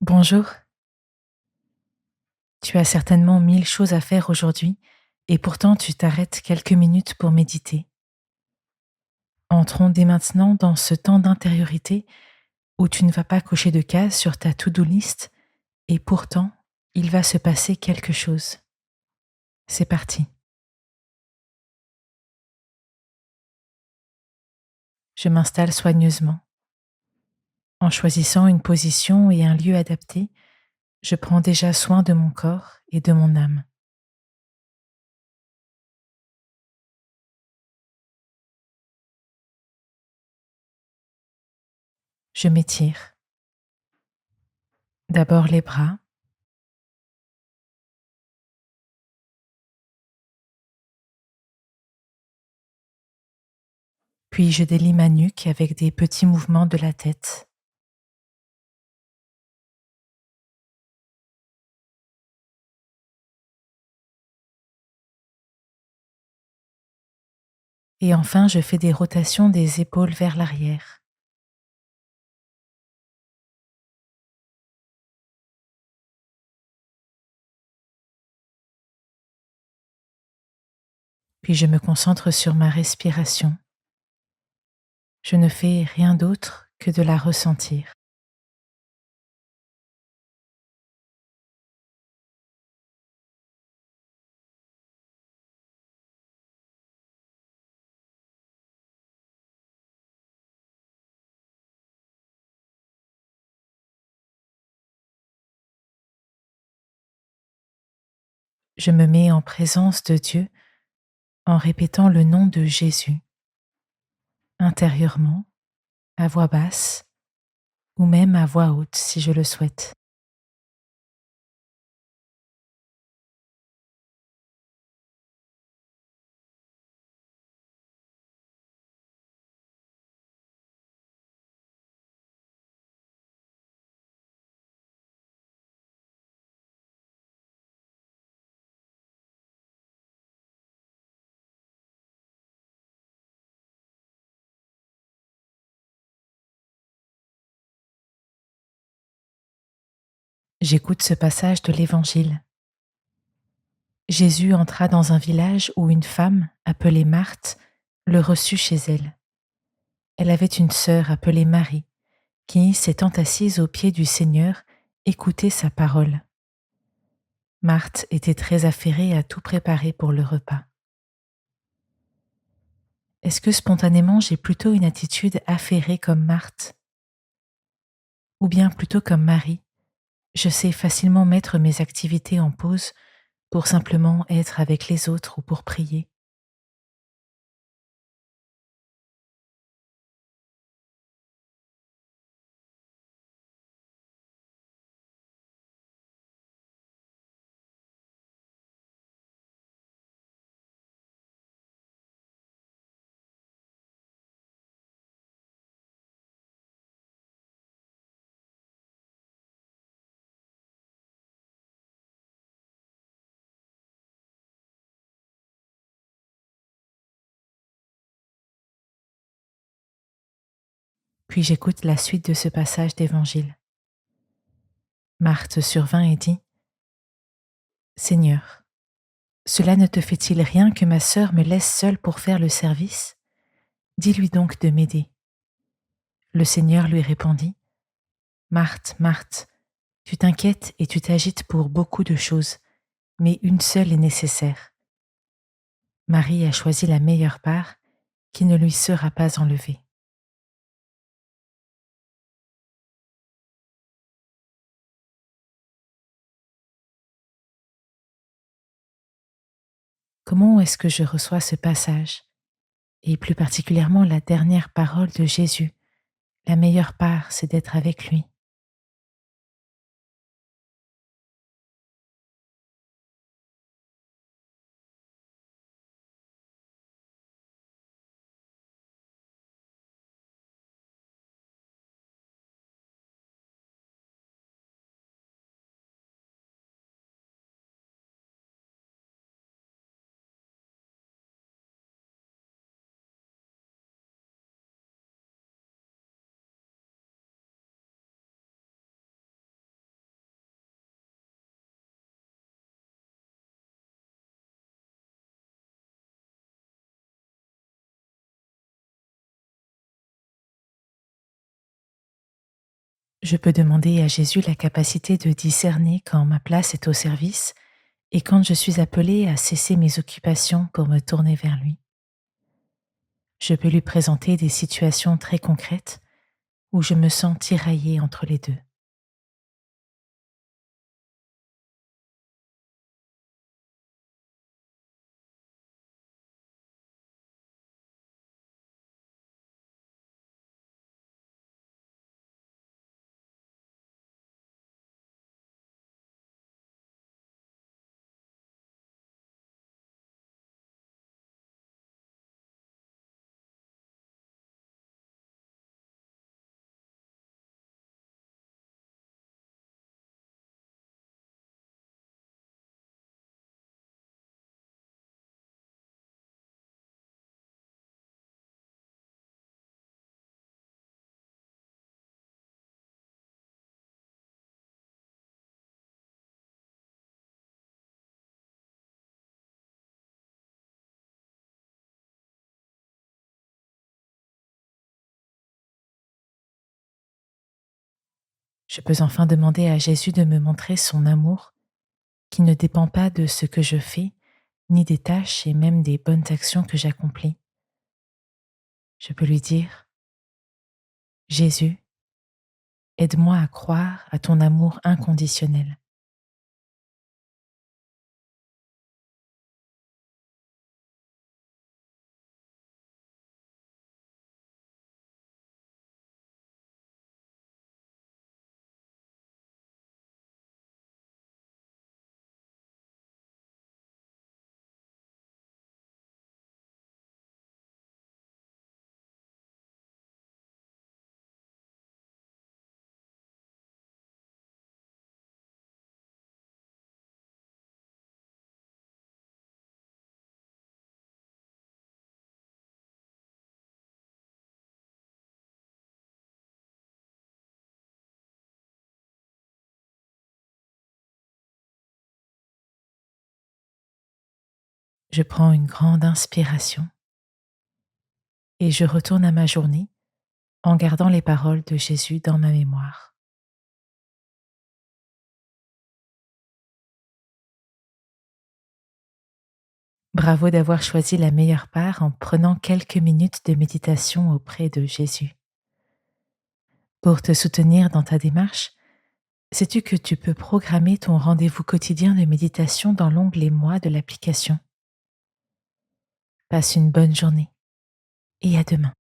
Bonjour, tu as certainement mille choses à faire aujourd'hui et pourtant tu t'arrêtes quelques minutes pour méditer. Entrons dès maintenant dans ce temps d'intériorité où tu ne vas pas cocher de cases sur ta to-do list et pourtant il va se passer quelque chose. C'est parti. Je m'installe soigneusement. En choisissant une position et un lieu adapté, je prends déjà soin de mon corps et de mon âme. Je m'étire. D'abord les bras, puis je délie ma nuque avec des petits mouvements de la tête. Et enfin, je fais des rotations des épaules vers l'arrière. Puis je me concentre sur ma respiration. Je ne fais rien d'autre que de la ressentir. Je me mets en présence de Dieu en répétant le nom de Jésus, intérieurement, à voix basse ou même à voix haute si je le souhaite. J'écoute ce passage de l'Évangile. Jésus entra dans un village où une femme, appelée Marthe, le reçut chez elle. Elle avait une sœur appelée Marie, qui, s'étant assise aux pieds du Seigneur, écoutait sa parole. Marthe était très affairée à tout préparer pour le repas. Est-ce que spontanément j'ai plutôt une attitude affairée comme Marthe? Ou bien plutôt comme Marie, je sais facilement mettre mes activités en pause pour simplement être avec les autres ou pour prier? Puis j'écoute la suite de ce passage d'évangile. Marthe survint et dit: Seigneur, cela ne te fait-il rien que ma sœur me laisse seule pour faire le service? Dis-lui donc de m'aider. Le Seigneur lui répondit: Marthe, Marthe, tu t'inquiètes et tu t'agites pour beaucoup de choses, mais une seule est nécessaire. Marie a choisi la meilleure part qui ne lui sera pas enlevée. Comment est-ce que je reçois ce passage, et plus particulièrement la dernière parole de Jésus? La meilleure part, c'est d'être avec lui. Je peux demander à Jésus la capacité de discerner quand ma place est au service et quand je suis appelée à cesser mes occupations pour me tourner vers lui. Je peux lui présenter des situations très concrètes où je me sens tiraillée entre les deux. Je peux enfin demander à Jésus de me montrer son amour qui ne dépend pas de ce que je fais, ni des tâches et même des bonnes actions que j'accomplis. Je peux lui dire: Jésus, aide-moi à croire à ton amour inconditionnel. Je prends une grande inspiration et je retourne à ma journée en gardant les paroles de Jésus dans ma mémoire. Bravo d'avoir choisi la meilleure part en prenant quelques minutes de méditation auprès de Jésus. Pour te soutenir dans ta démarche, sais-tu que tu peux programmer ton rendez-vous quotidien de méditation dans l'onglet Moi de l'application? Passe une bonne journée et à demain.